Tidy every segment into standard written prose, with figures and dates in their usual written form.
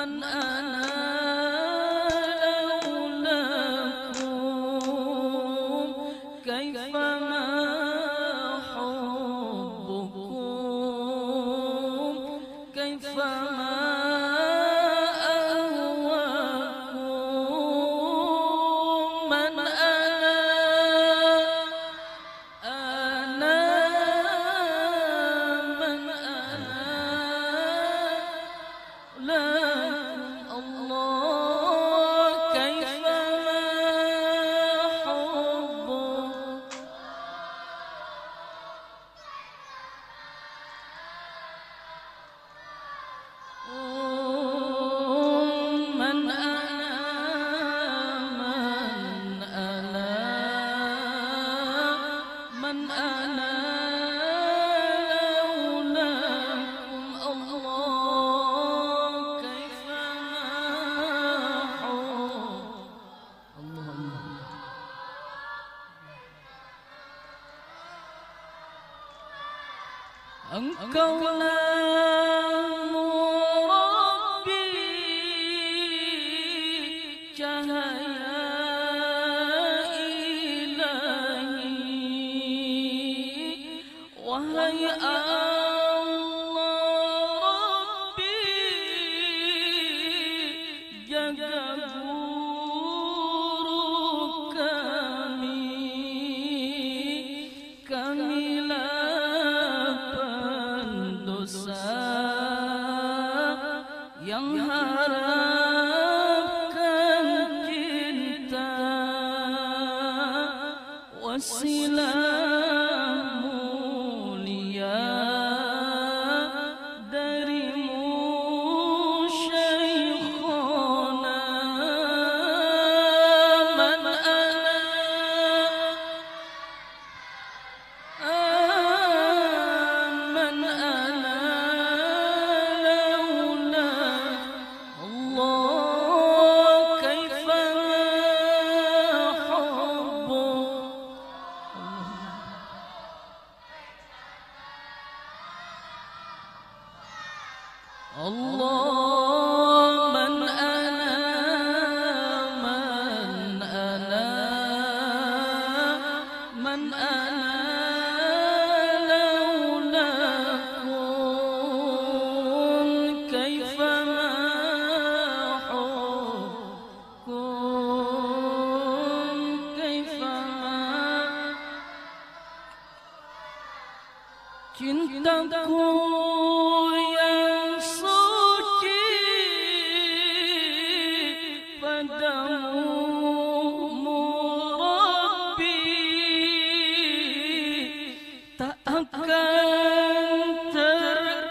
من أنا Engkaulah Murabbi cahaya ilahi, wahai Allah Rabbi, jaga guru kamilah yang harapkan cinta wasilah mulia darimu Syekhona. Man Allah, man ana laulakum kaifa ma hubbukum kaifa ma cintaku yang suci padamu Murabbi tak akan tergantikan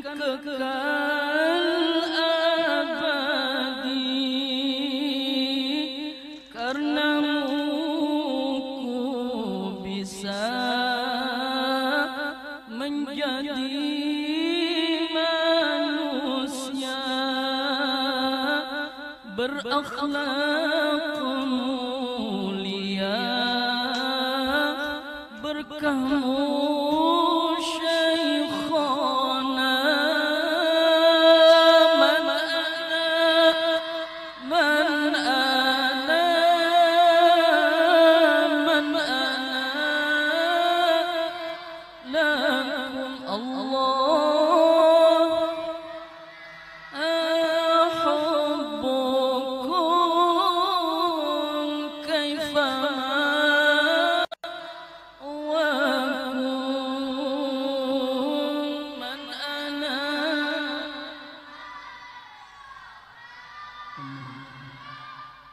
kekal abadi, karenamu bisa menjadi manusia berakhlak mulia, berkahmu Syekhona.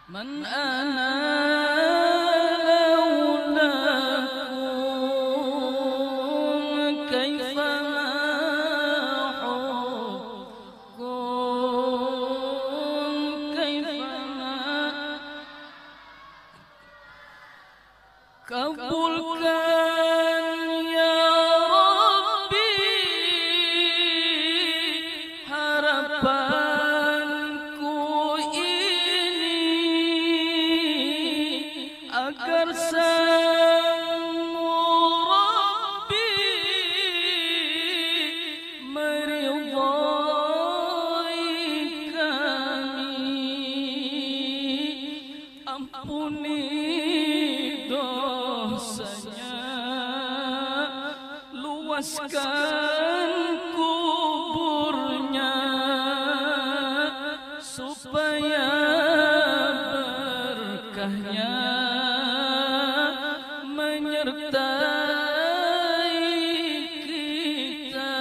Man ana laulakum kaifa ma hubbukum kaifa ma. Kabulkan ya Rabbi harapan ini luaskan kuburnya supaya berkahnya menyertai kita.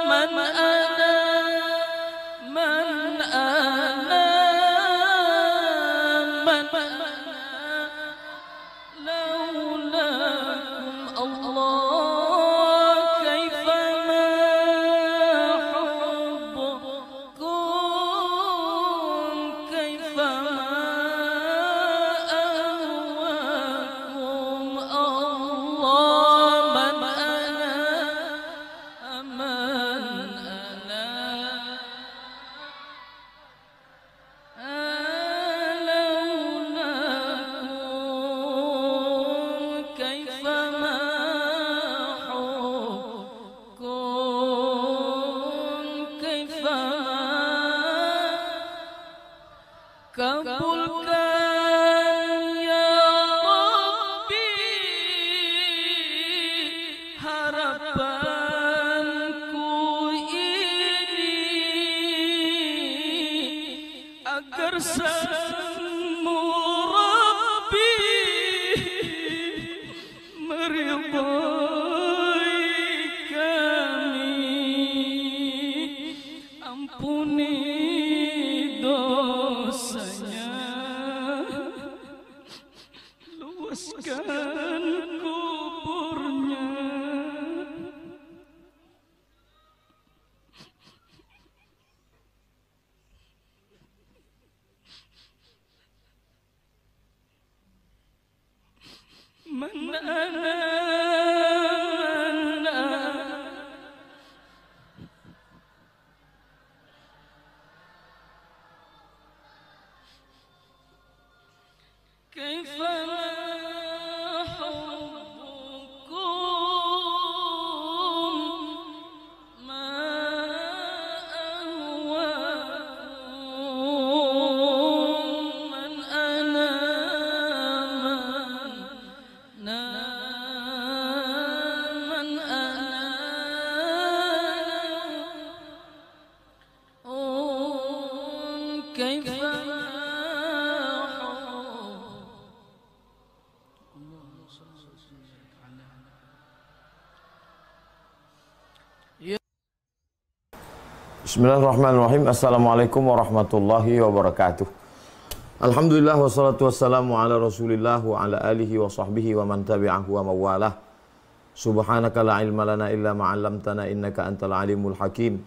Man ana man ana man ana laulakum Allah kaifama hubbukum kaifama ahwakum Allah man ana man ana kabulkan ya Rabbi harapanku ini agar semu Rabbi meridhai kami. Ampuni dosanya, luaskan kuburnya. Man ana man ana kaifama hubbukum ma ahwakum man ana man ana kaifama Bismillahirrahmanirrahim. Assalamualaikum warahmatullahi wabarakatuh. Alhamdulillah wassalatu wassalamu ala Rasulillah wa ala alihi wa sahbihi wa man tabi'ahu wa mawalah. Subhanaka la ilma lana illa ma 'allamtana innaka antal alimul hakim.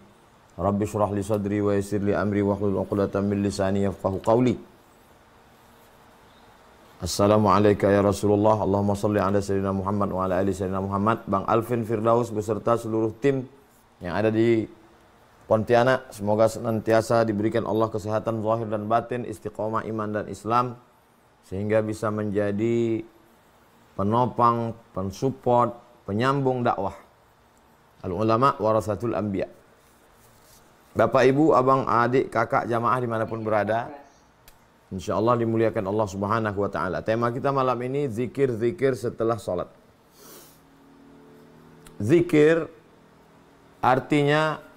Rabbi shrah li sadri wa yassir li amri wa hlul 'uqdatam min lisani yafqahu qawli. Assalamualaikum ya Rasulullah. Allahumma shalli ala sayyidina Muhammad wa ala ali sayyidina Muhammad. Bang Alvin Firdaus beserta seluruh tim yang ada di Pontianak, semoga senantiasa diberikan Allah kesehatan zahir dan batin, istiqomah iman dan Islam, sehingga bisa menjadi penopang, pensupport, penyambung dakwah. Al-ulama warasatul anbiya. Bapak, ibu, abang, adik, kakak, jamaah dimanapun berada, insya Allah dimuliakan Allah subhanahu wa ta'ala. Tema kita malam ini zikir-zikir setelah sholat. Zikir artinya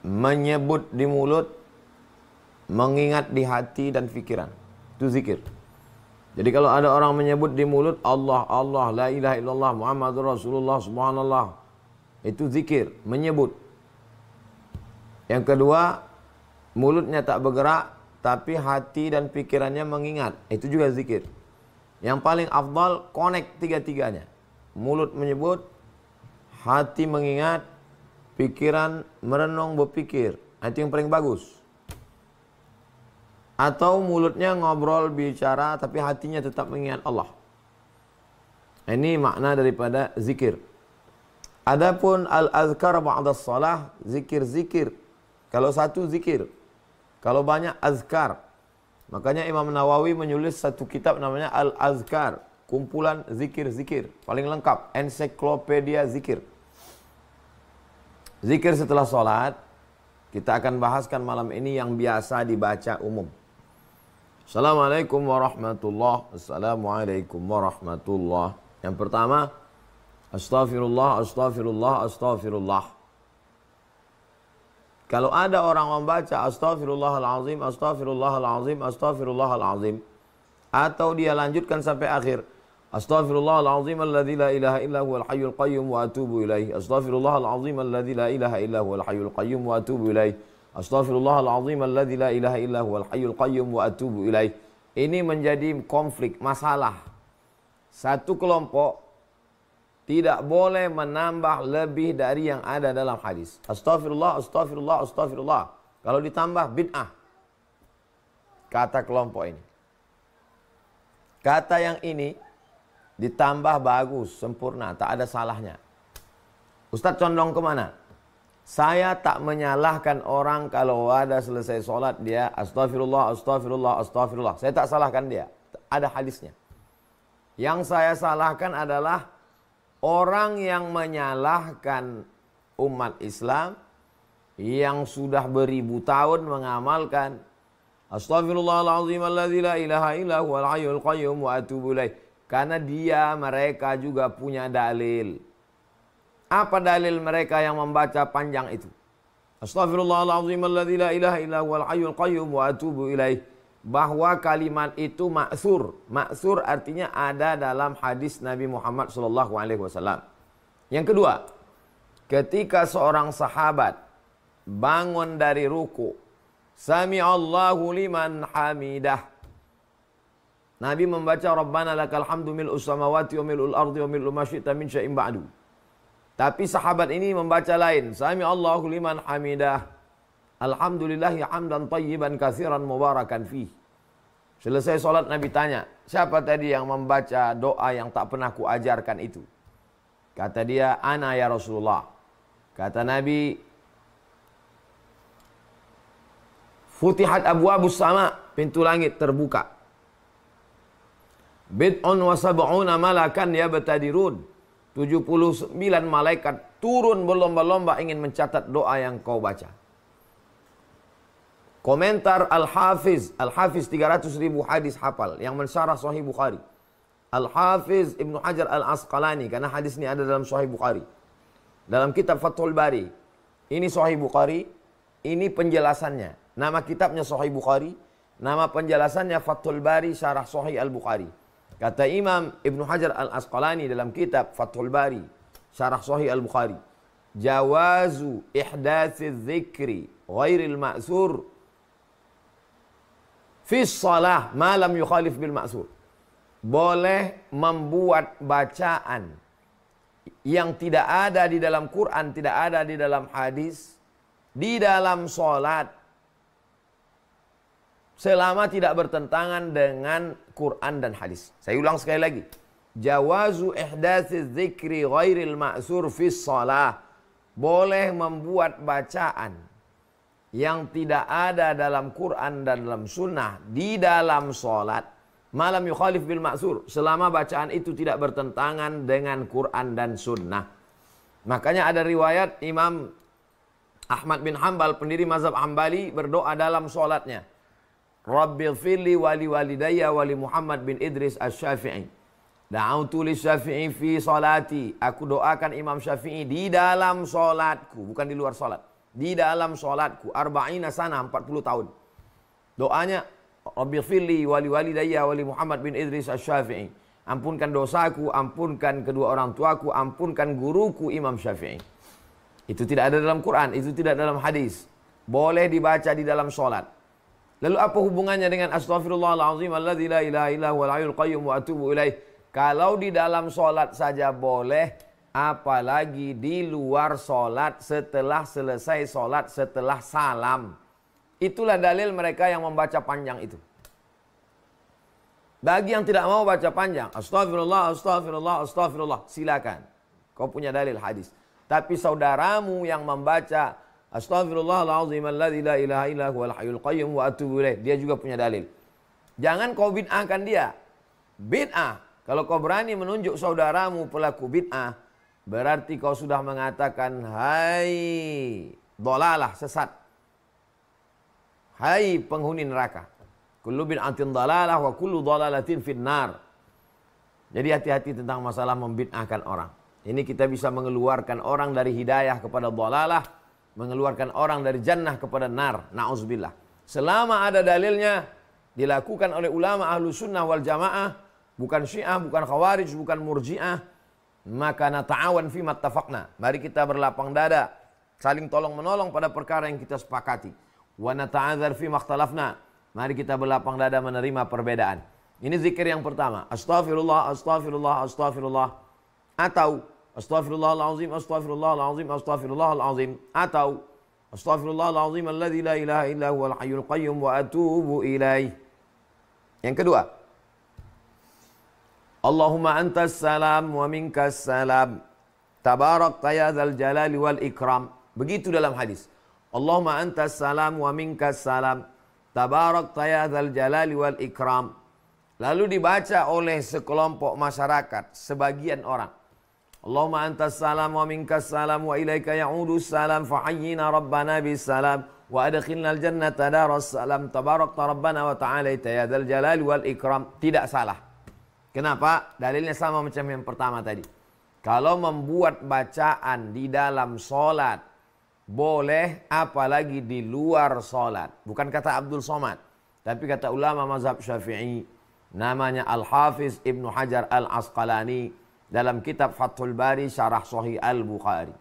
menyebut di mulut, mengingat di hati dan pikiran. Itu zikir. Jadi kalau ada orang menyebut di mulut Allah, Allah, la ilaha illallah, Muhammadur Rasulullah, subhanallah, itu zikir, menyebut. Yang kedua, mulutnya tak bergerak, tapi hati dan pikirannya mengingat. Itu juga zikir. Yang paling afdal, connect tiga-tiganya. Mulut menyebut, hati mengingat, pikiran merenung berpikir. Itu yang paling bagus. Atau mulutnya ngobrol, bicara, tapi hatinya tetap mengingat Allah. Ini makna daripada zikir. Adapun al-azkar ba'da shalah, zikir-zikir. Kalau satu zikir, kalau banyak azkar. Makanya Imam Nawawi menulis satu kitab namanya Al-Azkar, kumpulan zikir-zikir, paling lengkap, ensiklopedia zikir. Zikir setelah sholat, kita akan bahaskan malam ini yang biasa dibaca umum. Assalamualaikum warahmatullahi wabarakatuh. Assalamualaikum warahmatullahi. Yang pertama, Astaghfirullah, astaghfirullah, astaghfirullah. Kalau ada orang membaca astaghfirullahalazim, astaghfirullahalazim, astaghfirullahalazim, atau dia lanjutkan sampai akhir, astaghfirullahalazim alladzi la ilaha illa huwal hayyul qayyum wa atubu ilaih, astaghfirullahalazim alladzi la ilaha illa huwal hayyul qayyum wa atubu ilaih, astaghfirullahalazim alladzi la ilaha illa huwal hayyul qayyum wa atubu ilaih. Ini menjadi konflik, masalah. Satu kelompok tidak boleh menambah lebih dari yang ada dalam hadis. Astaghfirullah, astaghfirullah, astaghfirullah. Kalau ditambah bid'ah. Kata kelompok ini. Kata yang ini ditambah bagus, sempurna, tak ada salahnya. Ustadz condong kemana? Saya tak menyalahkan orang kalau ada selesai sholat dia astaghfirullah, astaghfirullah, astaghfirullah. Saya tak salahkan dia. Ada hadisnya. Yang saya salahkan adalah orang yang menyalahkan umat Islam yang sudah beribu tahun mengamalkan astaghfirullahalazim alladzi la ilaha illa huwal hayyul qayyum wa atubu ilaih. Karena mereka juga punya dalil. Apa dalil mereka yang membaca panjang itu? Astaghfirullahalazim alladzi la ilaha illa huwal hayyul qayyum wa atubu ilaih. Bahwa kalimat itu maksur. Maksur artinya ada dalam hadis Nabi Muhammad SAW. Yang kedua, ketika seorang sahabat bangun dari ruku, Sami'allahu liman hamidah. Nabi membaca Rabbana lakal hamdu mil'us samawati wa mil'ul ardi wa mil'u ma syi'ta min syai'in ba'du. Tapi sahabat ini membaca lain, Sami'allahu liman hamidah. Alhamdulillahi hamdan tayyiban katsiran mubarakan fih. Selesai sholat Nabi tanya, siapa tadi yang membaca doa yang tak pernah kuajarkan itu? Kata dia, ana ya Rasulullah. Kata Nabi, futihat abwabus sama, pintu langit terbuka. Bid'un wa sab'una malakan yabtadirun. 79 malaikat turun berlomba-lomba ingin mencatat doa yang kau baca. Komentar Al-Hafiz 300.000 hadis hafal yang mensyarah Sahih Bukhari. Al-Hafiz Ibnu Hajar Al-Asqalani, karena hadis ini ada dalam Sahih Bukhari. Dalam kitab Fathul Bari. Ini Sahih Bukhari, ini penjelasannya. Nama kitabnya Sahih Bukhari, nama penjelasannya Fathul Bari Syarah Sahih Al-Bukhari. Kata Imam Ibnu Hajar Al-Asqalani dalam kitab Fathul Bari Syarah Sahih Al-Bukhari, jawazu ihdatsiz dzikri ghairil ma'sur fi shalah ma lam yukhalif bil ma'sur. Boleh membuat bacaan yang tidak ada di dalam Quran, tidak ada di dalam hadis, di dalam sholat, selama tidak bertentangan dengan Quran dan hadis. Saya ulang sekali lagi. Jawazu ihdatsiz dzikri ghairil ma'sur fi shalah. Boleh membuat bacaan yang tidak ada dalam Quran dan dalam sunnah di dalam sholat, malam yukhalif bil ma'sur, selama bacaan itu tidak bertentangan dengan Quran dan sunnah. Makanya ada riwayat Imam Ahmad bin Hanbal, pendiri mazhab Hambali, berdoa dalam sholatnya, Rabbighfirli wali walidayya wali Muhammad bin Idris Asy-Syafi'i. Da'autu li Syafi'i fi salati. Aku doakan Imam Syafi'i di dalam sholatku, bukan di luar sholat. Di dalam sholatku, arba'ina sana, 40 tahun. Doanya, Rabbighfirli wali walidayya wali Muhammad bin Idris Asy-Syafi'i. Ampunkan dosaku, ampunkan kedua orang tuaku, ampunkan guruku Imam Syafi'i. Itu tidak ada dalam Quran, itu tidak dalam hadis. Boleh dibaca di dalam sholat. Lalu apa hubungannya dengan astaghfirullahalazim alladzi la ilaha illa huwal hayyul qayyum wa atubu ilaih? Kalau di dalam sholat saja boleh, apalagi di luar sholat, setelah selesai sholat, setelah salam. Itulah dalil mereka yang membaca panjang itu. Bagi yang tidak mau baca panjang, astagfirullah, astagfirullah, astagfirullah, silakan. Kau punya dalil hadis. Tapi saudaramu yang membaca astaghfirullahalazim alladzi la ilaha illa huwal hayyul qayyum wa atubu ilaih, dia juga punya dalil. Jangan kau bid'ahkan dia. Bid'ah. Kalau kau berani menunjuk saudaramu pelaku bid'ah, berarti kau sudah mengatakan, hai dolalah, sesat. Hai penghuni neraka. Kullu bid'atin dalalah wa kullu dalalatin finnar. Jadi hati-hati tentang masalah membid'ahkan orang. Ini kita bisa mengeluarkan orang dari hidayah kepada dhalalah, mengeluarkan orang dari jannah kepada nar. Na'udzubillah. Selama ada dalilnya, dilakukan oleh ulama ahlu sunnah wal jamaah, bukan syiah, bukan khawarij, bukan murjiah, maka nata'awan fi mattafaqna. Mari kita berlapang dada, saling tolong menolong pada perkara yang kita sepakati. Wa nata'adzar fi makhtalafna. Mari kita berlapang dada menerima perbedaan. Ini zikir yang pertama. Astaghfirullah, astaghfirullah, astaghfirullah. Atau astaghfirullahalazim, astaghfirullahalazim, astaghfirullahalazim. Atau astaghfirullahalazim alladzi la ilaha illa huwal hayyul qayyum wa atubu ilaih. Yang kedua, Allahumma antas salam wa minkas salam. Tabarakta ya dzal jalali wal ikram. Begitu dalam hadis. Allahumma antas salam wa minkas salam. Tabarakta ya dzal jalali wal ikram. Lalu dibaca oleh sekelompok masyarakat, sebagian orang. Allahumma antas salam wa minkas salam wa ilaika ya'udus salam fahayyina rabbana bis salam wa adkhilna al jannata daras salam tabarakta rabbana wa ta'alaita ya dzal jalali wal ikram. Tidak salah. Kenapa? Dalilnya sama macam yang pertama tadi. Kalau membuat bacaan di dalam solat boleh, apalagi di luar solat. Bukan kata Abdul Somad, tapi kata ulama mazhab Syafi'i, namanya Al-Hafiz Ibnu Hajar Al-Asqalani dalam kitab Fathul Bari Syarah Sahih Al-Bukhari.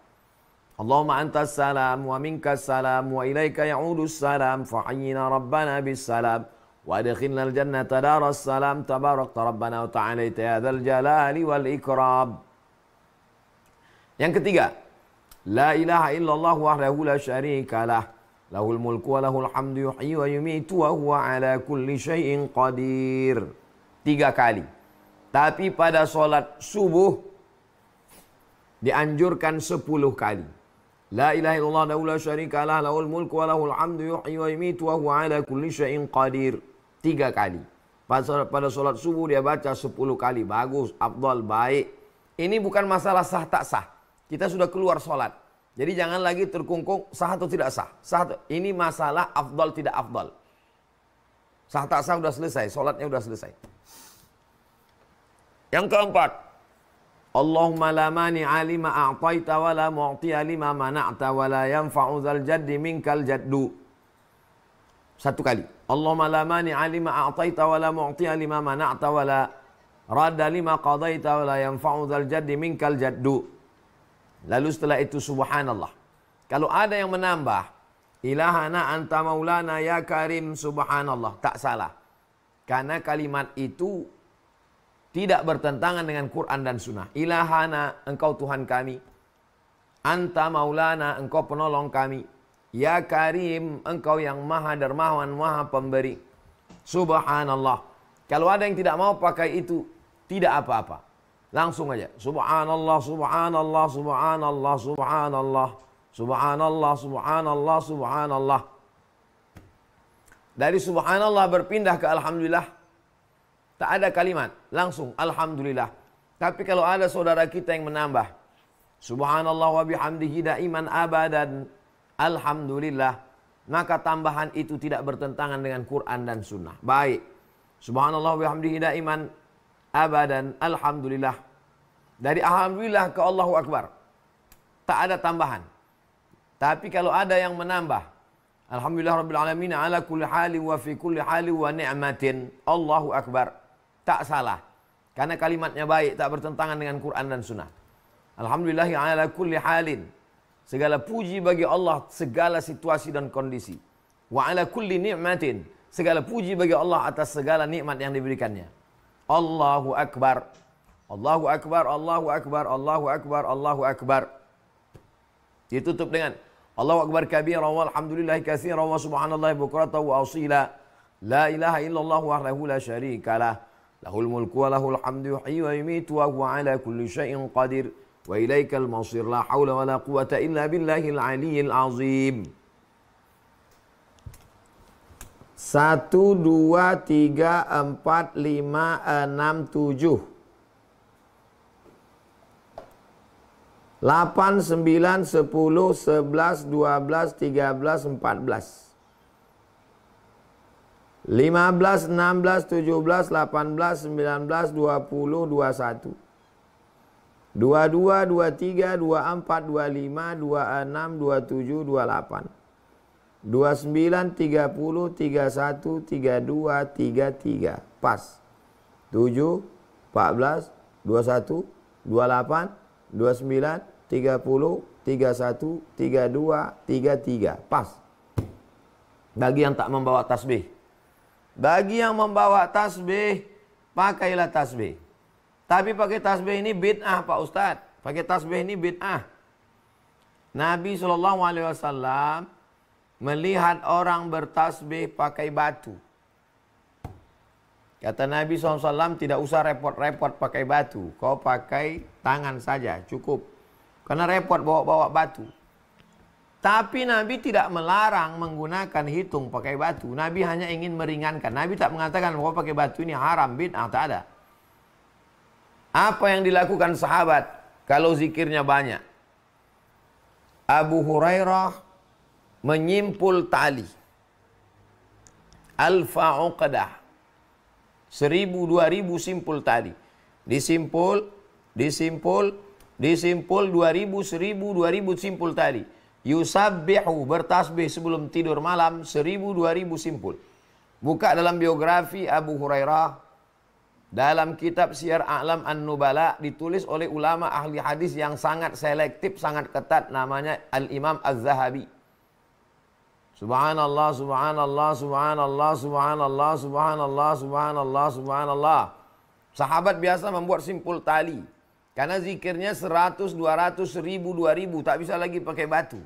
Allahumma antas salam wa minkas salam wa ilaika ya'udus salam fahayyina rabbana bis salam wa adkhilnal jannata daras salam tabarakta rabbana wa ta'alaita ya dzal jalali wal ikram. Yang ketiga, la ilaha illallah wahdahu la syarika lah, lahul mulku wa lahul hamdu yuhyi wa yumitu wa huwa ala kulli syai'in qadir. 3 kali. Tapi pada solat subuh dianjurkan 10 kali. La ilaha illallah wahdahu la syarika lah, lahul mulku wa lahul hamdu yuhyi wa yumitu wa huwa ala kulli syai'in qadir. 3 kali. Pada solat subuh dia baca 10 kali. Bagus, afdal, baik. Ini bukan masalah sah tak sah. Kita sudah keluar solat. Jadi jangan lagi terkungkung sah atau tidak sah. Ini masalah afdal tidak afdal. Sah tak sah sudah selesai. Solatnya sudah selesai. Yang keempat, Allahumma la mani'a lima a'taita wa la mu'tiya lima mana'ta wa la yanfa'u dzal jaddi minkal jaddu. 1 kali. Allahumma la mani'a lima a'taita wa la mu'tiya lima mana'ta wa la radda lima qadaita wa la yanfa'u dzal jaddi minkal jaddu. Lalu setelah itu subhanallah. Kalau ada yang menambah ilahana anta maulana ya karim subhanallah, tak salah. Karena kalimat itu tidak bertentangan dengan Quran dan Sunnah. Ilahana, engkau Tuhan kami. Anta maulana, engkau penolong kami. Ya karim, engkau yang maha dermawan, maha pemberi. Subhanallah. Kalau ada yang tidak mau pakai itu, tidak apa-apa. Langsung aja. Subhanallah, subhanallah, subhanallah, subhanallah. Subhanallah, subhanallah, subhanallah. Dari subhanallah berpindah ke alhamdulillah. Tak ada kalimat, langsung alhamdulillah. Tapi kalau ada saudara kita yang menambah subhanallah wa bihamdihi daiman abadan alhamdulillah, maka tambahan itu tidak bertentangan dengan Quran dan Sunnah. Baik. Subhanallah wa bihamdihi daiman abadan alhamdulillah. Dari alhamdulillah ke Allahu Akbar. Tak ada tambahan. Tapi kalau ada yang menambah alhamdulillah rabbil alamin ala kulli hali wa fi kulli hali wa ni'matin Allahu Akbar. Tak salah. Karena kalimatnya baik, tak bertentangan dengan Quran dan Sunnah. Alhamdulillahi ala kulli halin. Segala puji bagi Allah, segala situasi dan kondisi. Wa ala kulli ni'matin. Segala puji bagi Allah atas segala nikmat yang diberikannya. Allahu Akbar. Allahu Akbar, Allahu Akbar, Allahu Akbar, Allahu Akbar. Ditutup dengan Allahu Akbar kabira walhamdulillahi katsira wa subhanallahi bukratan wa asila. La ilaha illallah wahdahu la syarikalah. Lahul mulku wa lahul hamdu yuhyi wa yumitu wa huwa ala kulli syai'in qadir. Wa ilaikal masir la haula wa la quwata illa billahil aliyyil azim. 1, 2, 3, 4, 5, 6, 7. 8, 9, 10, 11, 12, 13, 14. 15, 16, 17, 18, 19, 20, 21. 22, 23, 24, 25, 26, 27, 28. 29, 30, 31, 32, 33. Pas. 7, 14, 21, 28, 29, 30, 31, 32, 33. Pas. Bagi yang tak membawa tasbih. Bagi yang membawa tasbih, pakailah tasbih. Tapi pakai tasbih ini bid'ah Pak Ustadz. Pakai tasbih ini bid'ah. Nabi SAW melihat orang bertasbih pakai batu. Kata Nabi SAW, tidak usah repot-repot pakai batu. Kau pakai tangan saja, cukup. Karena repot bawa-bawa batu. Tapi Nabi tidak melarang menggunakan hitung pakai batu. Nabi hanya ingin meringankan. Nabi tak mengatakan bahwa pakai batu ini haram, bid'ah, tak ada. Apa yang dilakukan sahabat kalau zikirnya banyak? Abu Hurairah menyimpul tali. Al-Fa'uqadah. 1000, 2000 simpul tali. Disimpul, 2000, 1000 simpul tali. Yusabbihu, bertasbih sebelum tidur malam 1000, 2000 simpul. Buka dalam biografi Abu Hurairah. Dalam kitab Syiar A'lam An-Nubala ditulis oleh ulama ahli hadis yang sangat selektif, sangat ketat, namanya Al-Imam Az-Zahabi. Subhanallah, subhanallah, subhanallah, subhanallah, subhanallah, subhanallah, subhanallah. Sahabat biasa membuat simpul tali. Karena zikirnya 100, 200, 1000, 2000. Tak bisa lagi pakai batu.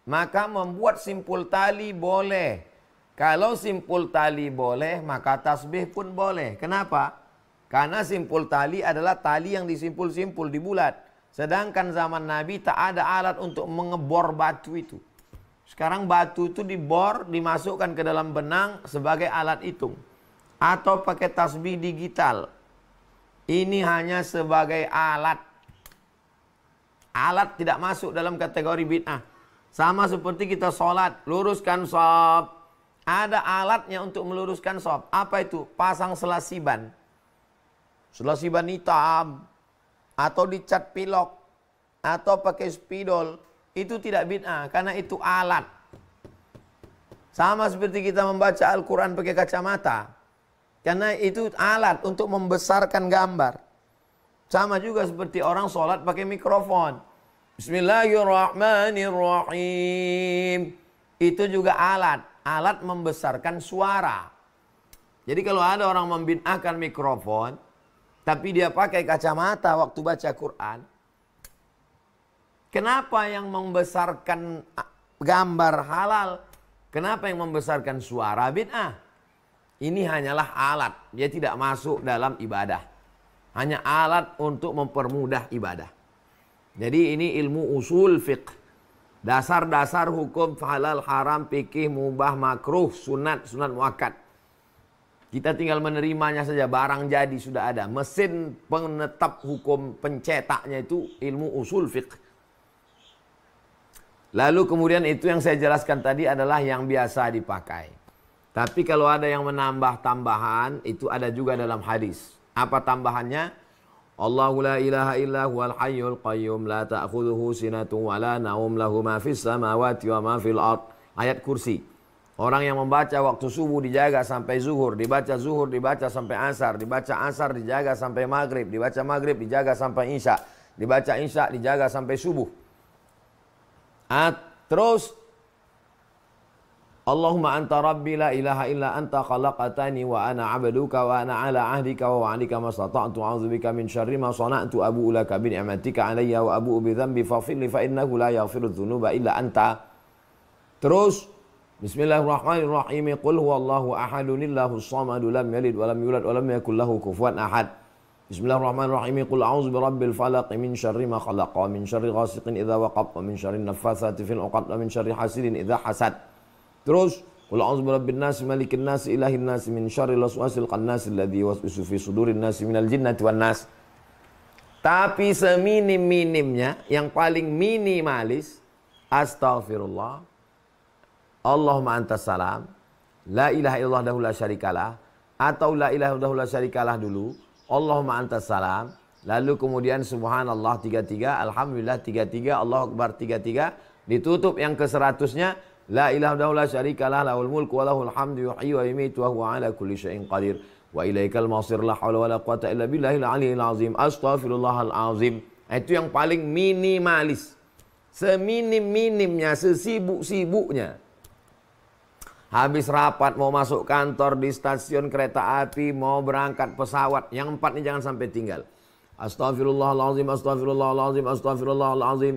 Maka membuat simpul tali boleh. Kalau simpul tali boleh, maka tasbih pun boleh. Kenapa? Karena simpul tali adalah tali yang disimpul-simpul, dibulat. Sedangkan zaman Nabi tak ada alat untuk mengebor batu itu. Sekarang batu itu dibor, dimasukkan ke dalam benang sebagai alat hitung. Atau pakai tasbih digital. Ini hanya sebagai alat. Alat tidak masuk dalam kategori bid'ah. Sama seperti kita sholat, luruskan shaf. Ada alatnya untuk meluruskan shaf. Apa itu? Pasang selasiban. Selasiban hitam. Atau dicat pilok. Atau pakai spidol. Itu tidak bid'ah. Karena itu alat. Sama seperti kita membaca Al-Quran pakai kacamata. Karena itu alat untuk membesarkan gambar. Sama juga seperti orang sholat pakai mikrofon. Bismillahirrahmanirrahim. Itu juga alat. Alat membesarkan suara. Jadi kalau ada orang membid'ahkan mikrofon, tapi dia pakai kacamata waktu baca Quran, kenapa yang membesarkan gambar halal? Kenapa yang membesarkan suara bid'ah? Ini hanyalah alat. Dia tidak masuk dalam ibadah. Hanya alat untuk mempermudah ibadah. Jadi ini ilmu usul fiqh. Dasar-dasar hukum halal, haram, fikih, mubah, makruh, sunat, sunat muakkad. Kita tinggal menerimanya saja, barang jadi sudah ada. Mesin penetap hukum pencetaknya itu ilmu usul fiqh. Lalu kemudian itu yang saya jelaskan tadi adalah yang biasa dipakai. Tapi kalau ada yang menambah tambahan, itu ada juga dalam hadis. Apa tambahannya? Allahu la ilaha illa huwal hayyul qayyum la ta'khudhuhu sinatun wa la naum lahu ma fis samawati wa ma fil ard. Ayat kursi. Orang yang membaca waktu subuh dijaga sampai zuhur, dibaca zuhur dibaca sampai asar, dibaca asar dijaga sampai maghrib, dibaca maghrib dijaga sampai isya, dibaca isya dijaga sampai subuh. Terus Allahumma anta rabbi la ilaha illa anta khalaqatani wa ana abduka wa ana ala ahdika wa wa'dika mastata'tu a'udzubika min syarri ma sana'tu abu'u laka bi ni'matika alayya wa abu'u bi dhanbi faghfir li fa innahu la yaghfiru dzunuba illa anta. Terus bismillahirrahmanirrahim. Qul huwallahu ahadun illahus samadu lam yalid wa lam yulad wa lam yakul lahu kufuwan ahad. Bismillahirrahmanirrahim. Qul a'udzu birabbil falaq min syarri ma khalaq wa min syarri ghasiqin idza waqab wa min syarri naffatsati fil 'uqad wa min syarri hasidin idza hasad. Terus, qul a'udzu birabbin nas malikin nas ilahin nas min syarril waswasil khannas alladzi yuwaswisu fi sudurin nas minal jinnati wan nas. Tapi seminim-minimnya, yang paling minimalis, astaghfirullah, Allahumma antas salam, la ilaha illallah wahdahu la syarikalah, atau la ilaha illallah la syarikalah dulu, Allahumma antas salam, Lalu kemudian subhanallah 33, alhamdulillah 33, Allahu akbar 33. Ditutup yang ke-100-nya, la ilaha illallah syarikalah lahul mulku wa lahul hamdu yuhyi wa yumiitu wa huwa ala kulli syai'in qadir. Wa ilaikal masir la haula wa la quwata illa billahil aliyyil azim. Astaghfirullahal azim. Itu yang paling minimalis. Seminim-minimnya, sesibuk-sibuknya. Habis rapat, mau masuk kantor, di stasiun kereta api, mau berangkat pesawat. Yang 4 ini jangan sampai tinggal. Astaghfirullahalazim, astaghfirullahalazim, astaghfirullahalazim.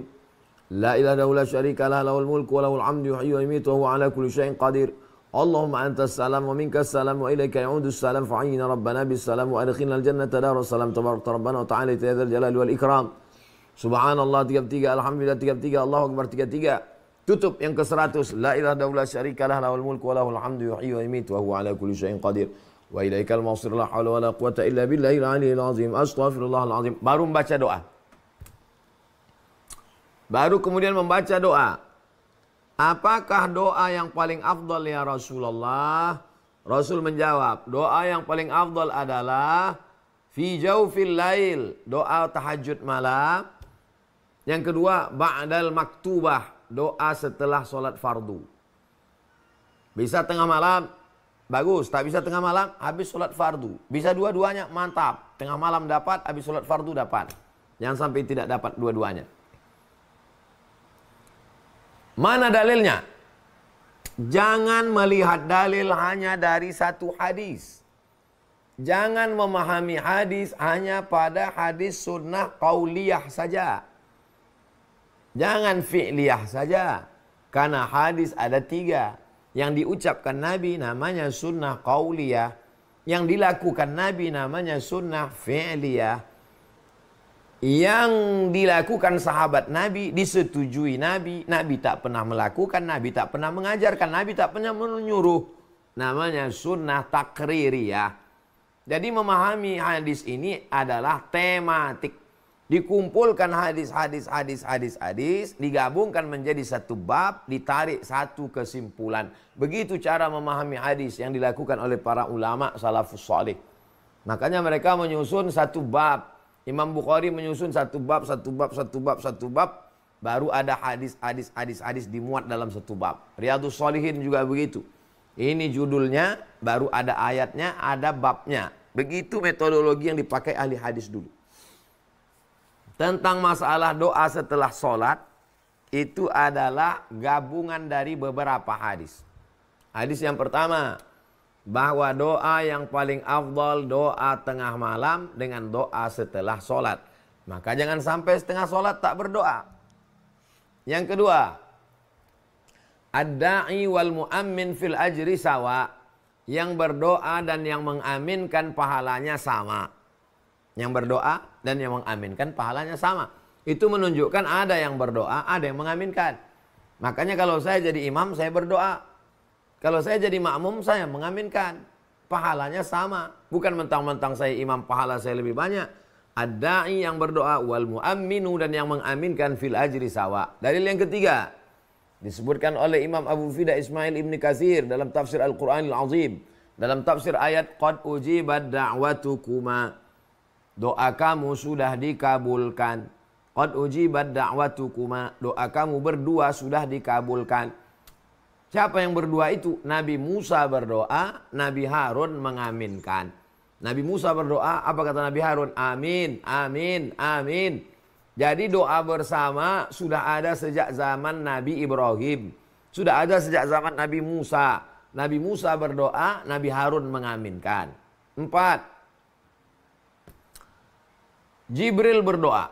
La ilaha illallah syarikalah lahul mulku wa lahul hamdu yuhyi wa yumiitu wa huwa ala kulli syai'in qadir. Allahumma antas salam wa minkas salam wa ilaika ya'udus salam fa'ayyina rabbana bis salam wa adkhilna al-jannata darus salam tabarakta rabbana wa ta'ala ya dzal jalali wal ikram. Subhanallah 33, alhamdulillah 33, Allahu akbar 33. Tutup yang ke-100. La ilaha illallah syarikalah lahul mulku wa lahul hamdu yuhyi wa yumiitu wa huwa ala kulli syai'in qadir. Wa ilaikal masir la haula wa la quwata illa billahil aliyyil azim. Astaghfirullahal azim. Baru membaca doa. Baru kemudian membaca doa. Apakah doa yang paling afdal ya Rasulullah? Rasul menjawab, doa yang paling afdal adalah fi jaufil lail, doa tahajud malam. Yang kedua, ba'dal maktubah, doa setelah solat fardu. Bisa tengah malam, bagus. Tak bisa tengah malam, habis solat fardu. Bisa dua-duanya, mantap. Tengah malam dapat, habis solat fardu dapat. Jangan sampai tidak dapat dua-duanya. Mana dalilnya? Jangan melihat dalil hanya dari satu hadis. Jangan memahami hadis hanya pada hadis sunnah qauliyah saja. Jangan fi'liyah saja. Karena hadis ada 3. Yang diucapkan Nabi namanya sunnah qauliyah. Yang dilakukan Nabi namanya sunnah fi'liyah. Yang dilakukan sahabat Nabi, disetujui Nabi. Nabi tak pernah melakukan, Nabi tak pernah mengajarkan, Nabi tak pernah menyuruh. Namanya sunnah takririyah. Jadi memahami hadis ini adalah tematik. Dikumpulkan hadis, digabungkan menjadi satu bab, ditarik satu kesimpulan. Begitu cara memahami hadis yang dilakukan oleh para ulama salafus salih. Makanya mereka menyusun satu bab. Imam Bukhari menyusun satu bab, baru ada hadis dimuat dalam satu bab. Riyadhus Shalihin juga begitu. Ini judulnya, baru ada ayatnya, ada babnya. Begitu metodologi yang dipakai ahli hadis dulu. Tentang masalah doa setelah sholat, itu adalah gabungan dari beberapa hadis. Hadis yang pertama, bahwa doa yang paling afdal doa tengah malam dengan doa setelah sholat. Maka jangan sampai setengah sholat tak berdoa. Yang kedua, ad-da'i wal mu'ammin fil ajri sawa. Yang berdoa dan yang mengaminkan pahalanya sama. Yang berdoa dan yang mengaminkan pahalanya sama. Itu menunjukkan ada yang berdoa, ada yang mengaminkan. Makanya kalau saya jadi imam, saya berdoa. Kalau saya jadi makmum, saya mengaminkan. Pahalanya sama. Bukan mentang-mentang saya imam, pahala saya lebih banyak. Ad-da'i yang berdoa, wal mu'amminu dan yang mengaminkan fil ajri sawa. Dalil yang ketiga, disebutkan oleh Imam Abu Fida Ismail Ibn Katsir dalam tafsir Al-Quranil Azim. Dalam tafsir ayat, qad ujibat da'watukuma. Doa kamu sudah dikabulkan. Qad ujibat da'watukuma. Doa kamu berdua sudah dikabulkan. Siapa yang berdua itu? Nabi Musa berdoa, Nabi Harun mengaminkan. Nabi Musa berdoa, apa kata Nabi Harun? Amin, amin, amin. Jadi doa bersama sudah ada sejak zaman Nabi Ibrahim. Sudah ada sejak zaman Nabi Musa. Nabi Musa berdoa, Nabi Harun mengaminkan. 4. Jibril berdoa.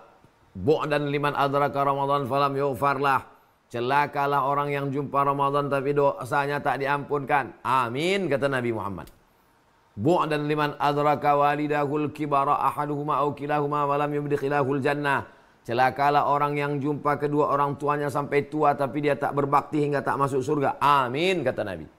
Bu'dan liman adraka Ramadan falam yughfarlah. Celakalah orang yang jumpa Ramadan tapi dosanya tak diampunkan. Amin, kata Nabi Muhammad. Bu'dan liman adraka walidahul kibara ahaduhuma aw kilahuma walam yudkhilahul jannah. Celakalah orang yang jumpa kedua orang tuanya sampai tua tapi dia tak berbakti hingga tak masuk surga. Amin, kata Nabi.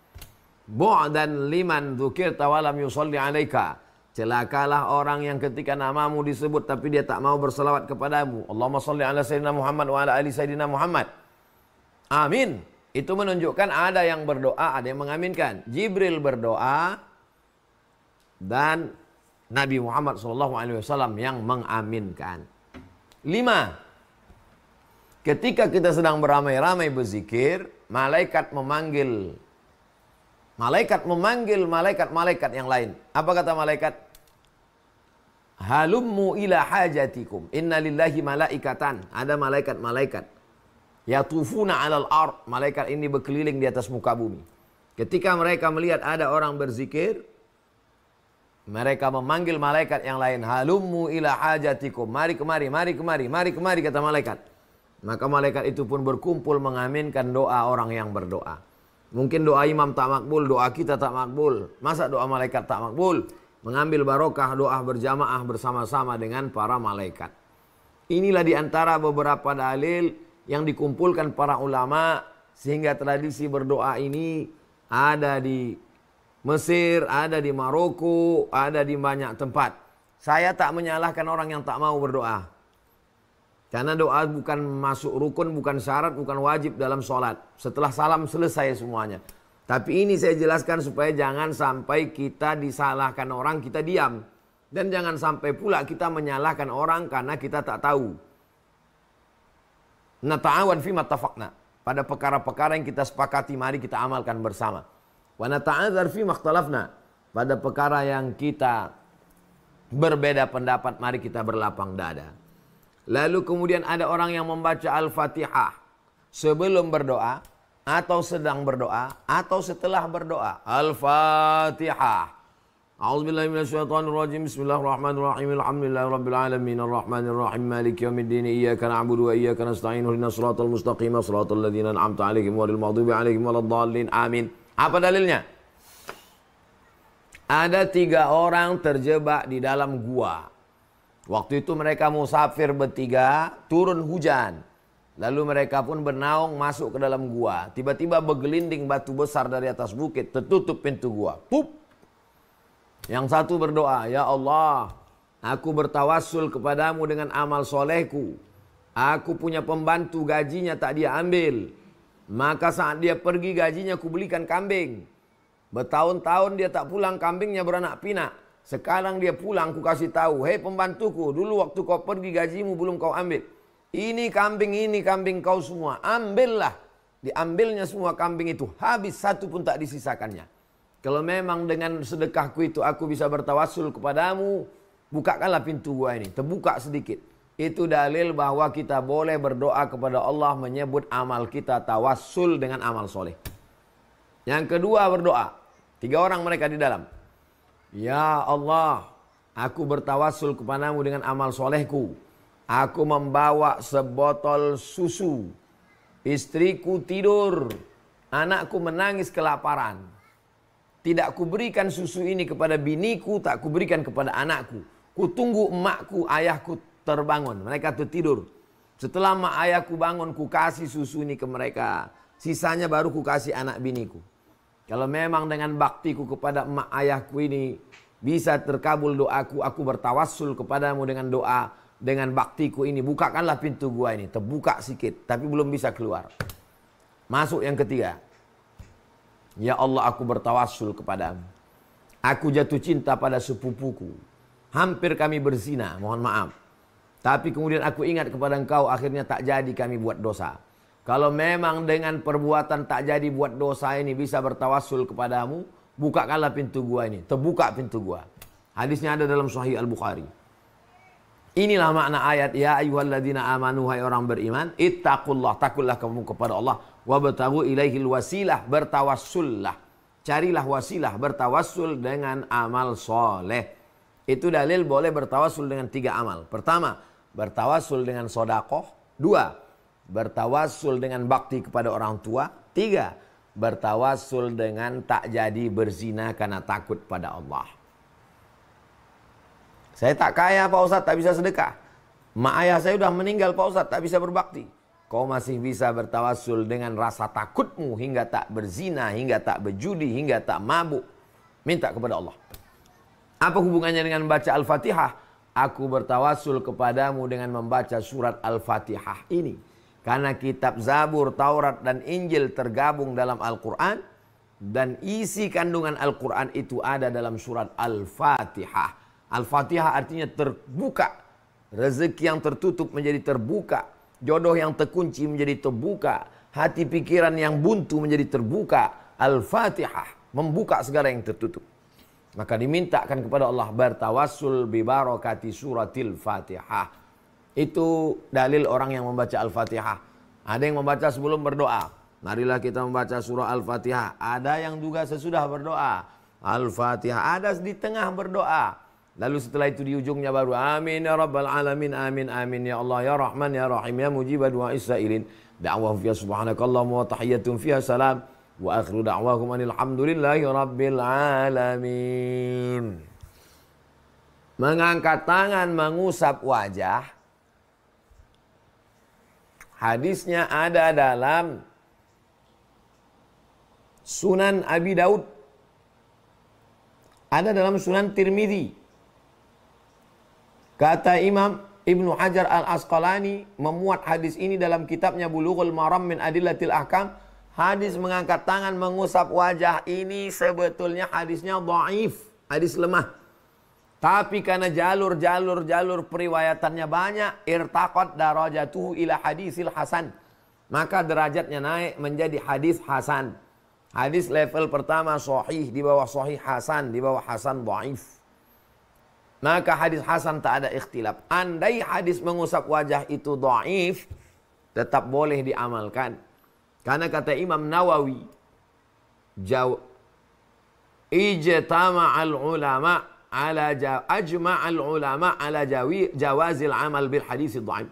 Bu'dan liman dzukirta walam yusalli alaika. Celakalah orang yang ketika namamu disebut tapi dia tak mau berselawat kepadamu. Allahumma salli ala sayyidina Muhammad wa ala ali sayyidina Muhammad. Amin. Itu menunjukkan ada yang berdoa, ada yang mengaminkan. Jibril berdoa dan Nabi Muhammad SAW yang mengaminkan. 5. Ketika kita sedang beramai-ramai berzikir, malaikat memanggil malaikat yang lain. Apa kata malaikat? Halummu ila hajatikum. Inna lillahi malaikatan. Ada malaikat-malaikat. Yatufuna alal ard. Malaikat ini berkeliling di atas muka bumi. Ketika mereka melihat ada orang berzikir, mereka memanggil malaikat yang lain. Halummu ila hajatikum. Mari kemari kata malaikat. Maka malaikat itu pun berkumpul mengaminkan doa orang yang berdoa. Mungkin doa imam tak makbul, doa kita tak makbul. Masa doa malaikat tak makbul? Mengambil barokah doa berjamaah bersama-sama dengan para malaikat. Inilah diantara beberapa dalil yang dikumpulkan para ulama sehingga tradisi berdoa ini ada di Mesir, ada di Maroko, ada di banyak tempat. Saya tak menyalahkan orang yang tak mau berdoa. Karena doa bukan masuk rukun, bukan syarat, bukan wajib dalam sholat. Setelah salam selesai semuanya. Tapi ini saya jelaskan supaya jangan sampai kita disalahkan orang, kita diam. Dan jangan sampai pula kita menyalahkan orang karena kita tak tahu. Nata'awan fi mattafaqna. Pada perkara-perkara yang kita sepakati, mari kita amalkan bersama. Wa nata'adzar fi makhtalafna. Pada perkara yang kita berbeda pendapat, mari kita berlapang dada. Lalu kemudian ada orang yang membaca Al-Fatihah sebelum berdoa, atau sedang berdoa, atau setelah berdoa. Al-Fatihah. A'udzubillahi minasyaitonirrajim. Bismillahirrahmanirrahim. Alhamdulillahirabbil alamin. Arrahmanirrahim. Maliki yaumiddin. Iyyaka na'budu wa iyyaka nasta'in. Ihdinas shiratal mustaqim. Shiratal ladzina an'amta 'alaihim ghairil maghdubi 'alaihim waladdallin. Amin. Apa dalilnya? Ada 3 orang terjebak di dalam gua. Waktu itu mereka musafir bertiga, turun hujan. Lalu mereka pun bernaung masuk ke dalam gua. Tiba-tiba bergelinding batu besar dari atas bukit, tertutup pintu gua. Pup! Yang satu berdoa, Ya Allah, aku bertawassul kepadamu dengan amal solehku. Aku punya pembantu, gajinya tak dia ambil. Maka saat dia pergi gajinya aku belikan kambing. Bertahun-tahun dia tak pulang, kambingnya beranak pinak. Sekarang dia pulang, ku kasih tahu, hei pembantuku, dulu waktu kau pergi gajimu belum kau ambil. Ini kambing kau semua, ambillah. Diambilnya semua kambing itu, habis satu pun tak disisakannya. Kalau memang dengan sedekahku itu aku bisa bertawassul kepadamu, bukakanlah pintu gua ini, terbuka sedikit. Itu dalil bahwa kita boleh berdoa kepada Allah menyebut amal kita tawassul dengan amal soleh. Yang kedua berdoa, 3 orang mereka di dalam. Ya Allah, aku bertawassul kepadamu dengan amal solehku. Aku membawa sebotol susu. Istriku tidur. Anakku menangis kelaparan. Tidak kuberikan susu ini kepada biniku, tak kuberikan kepada anakku. Kutunggu emakku, ayahku terbangun. Mereka tertidur. Setelah emak ayahku bangun, ku kasih susu ini ke mereka. Sisanya baru ku kasih anak biniku. Kalau memang dengan baktiku kepada emak ayahku ini bisa terkabul doaku, aku bertawassul kepadamu dengan doa, dengan baktiku ini, bukakanlah pintu gua ini. Terbuka sikit, tapi belum bisa keluar. Masuk yang ketiga. Ya Allah, aku bertawassul kepadamu. Aku jatuh cinta pada sepupuku. Hampir kami berzina, mohon maaf. Tapi kemudian aku ingat kepada engkau, akhirnya tak jadi kami buat dosa. Kalau memang dengan perbuatan tak jadi buat dosa ini bisa bertawassul kepadamu, bukakanlah pintu gua ini. Terbuka pintu gua. Hadisnya ada dalam Sahih Al-Bukhari. Inilah makna ayat, Ya ayyuhalladzina amanu, hai orang beriman, ittaqullah, takutlah kamu kepada Allah, wabtaghu ilaihil wasilah, bertawassullah. Carilah wasilah, bertawassul dengan amal soleh. Itu dalil boleh bertawassul dengan 3 amal. Pertama, bertawassul dengan sodakoh. 2, bertawassul dengan bakti kepada orang tua. 3, bertawassul dengan tak jadi berzina karena takut pada Allah. Saya tak kaya Pak Ustadz, tak bisa sedekah. Mak ayah saya sudah meninggal Pak Ustadz, tak bisa berbakti. Kau masih bisa bertawassul dengan rasa takutmu hingga tak berzina, hingga tak berjudi, hingga tak mabuk. Minta kepada Allah. Apa hubungannya dengan baca Al-Fatihah? Aku bertawassul kepadamu dengan membaca surat Al-Fatihah ini. Karena kitab Zabur, Taurat, dan Injil tergabung dalam Al-Quran. Dan isi kandungan Al-Quran itu ada dalam surat Al-Fatihah. Al-Fatihah artinya terbuka. Rezeki yang tertutup menjadi terbuka. Jodoh yang terkunci menjadi terbuka. Hati pikiran yang buntu menjadi terbuka. Al-Fatihah membuka segala yang tertutup. Maka dimintakan kepada Allah bertawassul bi barakati suratil Fatihah. Itu dalil orang yang membaca Al-Fatihah. Ada yang membaca sebelum berdoa. Marilah kita membaca surah Al-Fatihah. Ada yang juga sesudah berdoa. Al-Fatihah. Ada di tengah berdoa. Lalu setelah itu di ujungnya baru amin ya rabbal alamin, amin amin ya Allah ya Rahman ya Rahim ya mujib du'a'is sa'ilin. Da'wahum fiha subhanakallahumma wa tahiyyatuhum fiha salam. Wa akhiru da'wahum alhamdulillahi rabbil alamin. Mengangkat tangan, mengusap wajah. Hadisnya ada dalam Sunan Abi Daud. Ada dalam Sunan Tirmidzi. Kata Imam Ibnu Hajar Al-Asqalani memuat hadis ini dalam kitabnya Bulughul Maram min Adillatil Ahkam. Hadis mengangkat tangan mengusap wajah ini sebetulnya hadisnya dhaif, hadis lemah. Tapi karena jalur periwayatannya banyak, irtaqat darajatuhu ila hadisil hasan. Maka derajatnya naik menjadi hadis hasan. Hadis level pertama sahih, di bawah sahih hasan, di bawah hasan dhaif. Maka hadis hasan tak ada ikhtilaf. Andai hadis mengusap wajah itu dhaif, tetap boleh diamalkan. Karena kata Imam Nawawi, ijtama'al ulama ala ajma'al ulama ala jawazil amal bil hadis dhaif.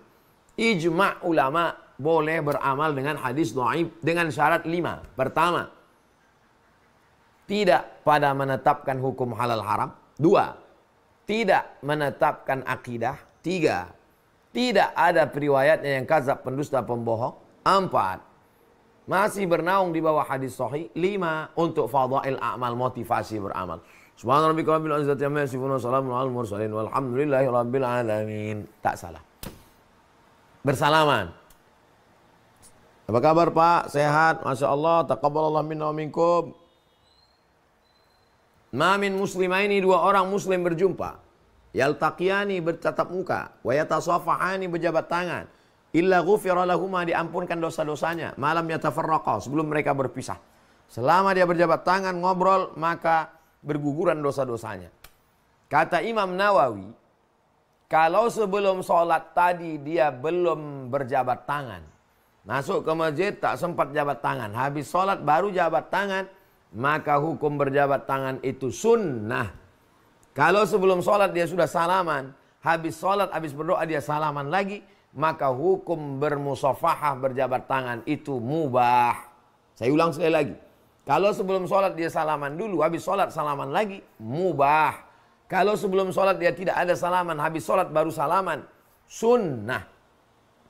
Ijma' ulama boleh beramal dengan hadis dhaif dengan syarat 5. Pertama, tidak pada menetapkan hukum halal haram. 2, tidak menetapkan akidah. 3, tidak ada periwayatnya yang kadzab, pendusta, pembohong. 4, masih bernaung di bawah hadis sahih. 5, untuk fadail a'mal, motivasi beramal. Subhana rabbika rabbil izzati amma yasifun wa salamun alal mursalin walhamdulillahi rabbil alamin. Tak salah. Bersalaman. Apa kabar Pak? Sehat? Masya Allah. Taqabbalallah minna wa minkum. Ma min muslimaini, 2 orang muslim berjumpa. Yaltaqiyani, bertatap muka. Wa yatasafahani, berjabat tangan. Illa ghufira lahuma, diampunkan dosa-dosanya. Malam yatafarraqa, sebelum mereka berpisah. Selama dia berjabat tangan, ngobrol, maka berguguran dosa-dosanya. Kata Imam Nawawi, kalau sebelum sholat tadi dia belum berjabat tangan, masuk ke masjid tak sempat jabat tangan, habis sholat baru jabat tangan, maka hukum berjabat tangan itu sunnah. Kalau sebelum sholat dia sudah salaman, habis sholat, habis berdoa dia salaman lagi, maka hukum bermusafahah, berjabat tangan itu mubah. Saya ulang sekali lagi. Kalau sebelum sholat dia salaman dulu, habis sholat salaman lagi, mubah. Kalau sebelum sholat dia tidak ada salaman, habis sholat baru salaman, sunnah.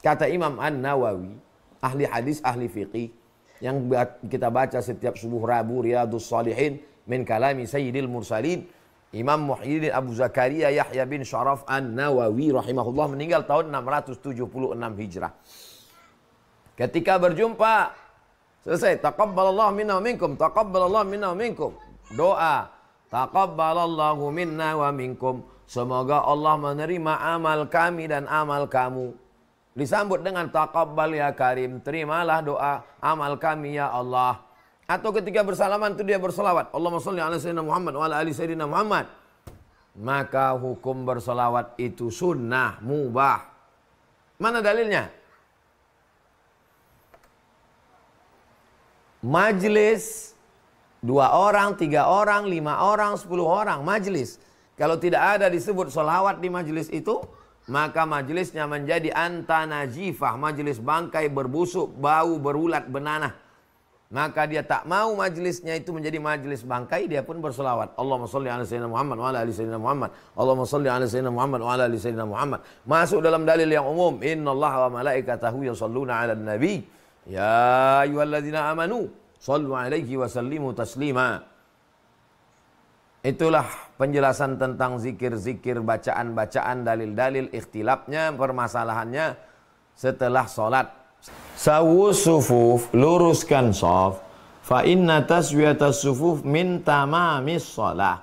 Kata Imam An-Nawawi, ahli hadis, ahli fiqih, yang kita baca setiap subuh Rabu, Riyadhus Shalihin min kalami Sayyidil Mursalin, Imam Muhyiddin Abu Zakaria Yahya bin Syaraf An-Nawawi rahimahullah meninggal tahun 676 Hijrah. Ketika berjumpa, selesai, taqabbalallahu minna wa minkum, taqabbalallahu minna wa minkum. Doa, taqabbalallahu minna wa minkum. Semoga Allah menerima amal kami dan amal kamu. Disambut dengan taqabbal ya karim, terimalah doa amal kami ya Allah. Atau ketika bersalaman itu dia berselawat, Allahumma sholli ala sayyidina Muhammad wa ala ali sayyidina Muhammad. Maka hukum berselawat itu sunnah, mubah. Mana dalilnya? Majlis 2 orang, 3 orang, 5 orang, 10 orang, majlis. Kalau tidak ada disebut selawat di majlis itu, maka majlisnya menjadi antanajifah, majlis bangkai, berbusuk, bau, berulat, benanah. Maka dia tak mau majlisnya itu menjadi majlis bangkai, dia pun berselawat. Allahumma sholli ala sayyidina Muhammad wa ala ali sayyidina Muhammad. Allahumma sholli ala sayyidina Muhammad wa ala ali sayyidina Muhammad. Masuk dalam dalil yang umum, innallaha wa malaikatahu yashalluna 'alan nabi. Ya ayyuhalladzina amanu shallu 'alaihi wa sallimu taslima. Itulah penjelasan tentang zikir-zikir, bacaan-bacaan, dalil-dalil, ikhtilafnya, permasalahannya setelah sholat. Sawu sufuf, luruskan shaf. Fa inna taswiyatas sufuf min tamamis shalah.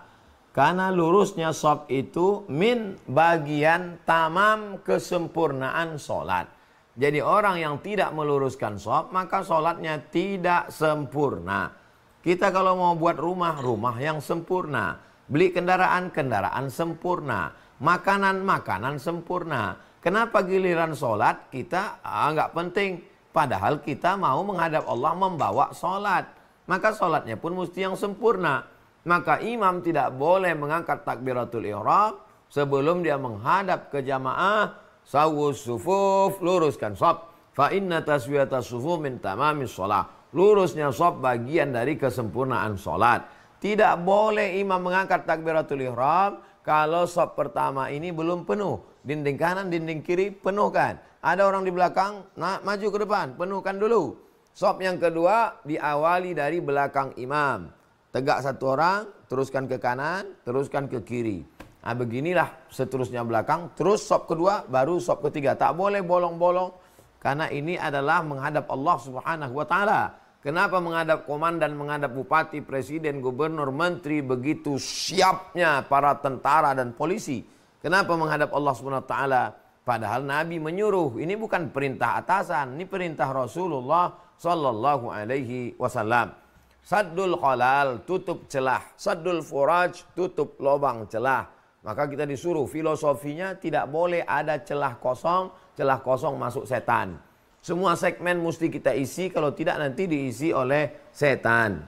Karena lurusnya shaf itu min bagian tamam kesempurnaan sholat. Jadi orang yang tidak meluruskan shaf maka sholatnya tidak sempurna. Kita kalau mau buat rumah, rumah yang sempurna. Beli kendaraan, kendaraan sempurna. Makanan, makanan sempurna. Kenapa giliran sholat kita nggak penting? Padahal kita mau menghadap Allah membawa sholat. Maka sholatnya pun mesti yang sempurna. Maka imam tidak boleh mengangkat takbiratul ihram sebelum dia menghadap ke jamaah. Sawus sufuf, luruskan shaf. Fa inna taswiyatas sufuf min tamamis sholat. Lurusnya shaf bagian dari kesempurnaan sholat. Tidak boleh imam mengangkat takbiratul ihram kalau shaf pertama ini belum penuh. Dinding kanan, dinding kiri penuhkan. Ada orang di belakang, nah, maju ke depan, penuhkan dulu. Shaf yang kedua diawali dari belakang imam. Tegak satu orang, teruskan ke kanan, teruskan ke kiri. Nah, beginilah seterusnya belakang, terus shaf kedua, baru shaf ketiga. Tak boleh bolong-bolong, karena ini adalah menghadap Allah Subhanahu wa Ta'ala. Kenapa menghadap komandan, menghadap bupati, presiden, gubernur, menteri, begitu siapnya para tentara dan polisi? Kenapa menghadap Allah Subhanahu wa Ta'ala? Padahal Nabi menyuruh, ini bukan perintah atasan, ini perintah Rasulullah Sallallahu Alaihi Wasallam. Saddul khalal, tutup celah. Saddul furaj, tutup lubang celah. Maka kita disuruh, filosofinya tidak boleh ada celah kosong masuk setan. Semua segmen mesti kita isi, kalau tidak nanti diisi oleh setan.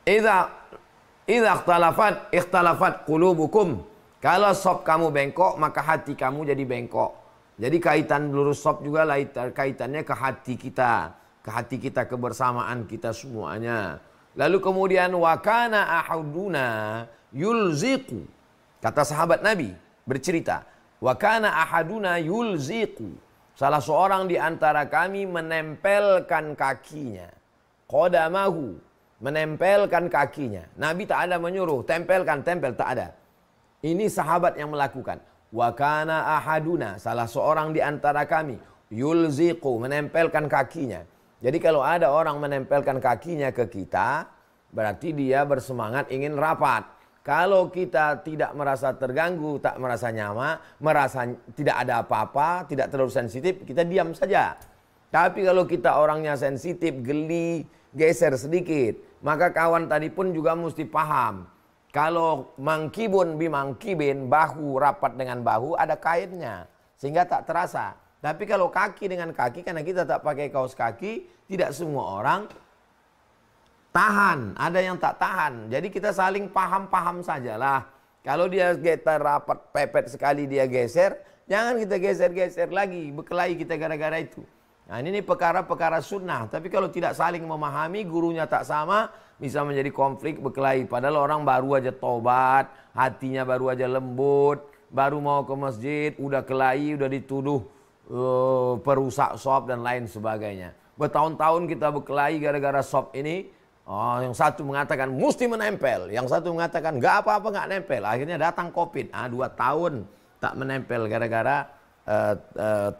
Idza ikhtalafat qulubukum. Kalau shaf kamu bengkok, maka hati kamu jadi bengkok. Jadi kaitan lurus shaf juga kaitannya ke hati kita. Ke hati kita, kebersamaan kita semuanya. Lalu kemudian wa kana ahaduna yulziqu. Kata sahabat Nabi bercerita, wa kana ahaduna yulziqu. Salah seorang di antara kami menempelkan kakinya. Qadamahu, menempelkan kakinya. Nabi tak ada menyuruh, tempelkan, tempel, tak ada. Ini sahabat yang melakukan. Wa kana ahaduna, salah seorang di antara kami, yulziqu, menempelkan kakinya. Jadi kalau ada orang menempelkan kakinya ke kita, berarti dia bersemangat ingin rapat. Kalau kita tidak merasa terganggu, tak merasa nyaman, merasa tidak ada apa-apa, tidak terlalu sensitif, kita diam saja. Tapi kalau kita orangnya sensitif, geli, geser sedikit, maka kawan tadi pun juga mesti paham. Kalau mangkibun bimangkibin, bahu rapat dengan bahu, ada kainnya, sehingga tak terasa. Tapi kalau kaki dengan kaki, karena kita tak pakai kaos kaki, tidak semua orang tahan, ada yang tak tahan. Jadi kita saling paham-paham sajalah. Kalau dia kita rapat pepet sekali dia geser, jangan kita geser-geser lagi, berkelahi kita gara-gara itu. Nah ini perkara-perkara sunnah. Tapi kalau tidak saling memahami, gurunya tak sama, bisa menjadi konflik, berkelahi. Padahal orang baru aja tobat, hatinya baru aja lembut, baru mau ke masjid, udah kelahi, udah dituduh perusak shaf dan lain sebagainya. Bertahun-tahun kita berkelahi gara-gara shaf ini. Oh, yang satu mengatakan mesti menempel, yang satu mengatakan nggak apa-apa nggak nempel. Akhirnya datang COVID, 2 tahun tak menempel gara-gara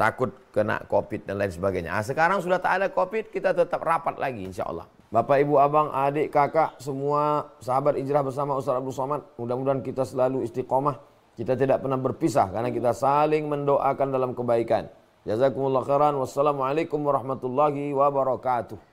takut kena COVID dan lain sebagainya. Sekarang sudah tak ada COVID, kita tetap rapat lagi insya Allah. Bapak, Ibu, Abang, adik, kakak, semua sahabat hijrah bersama Ustaz Abdul Somad, mudah-mudahan kita selalu istiqomah. Kita tidak pernah berpisah karena kita saling mendoakan dalam kebaikan. Jazakumullah khairan. Wassalamualaikum warahmatullahi wabarakatuh.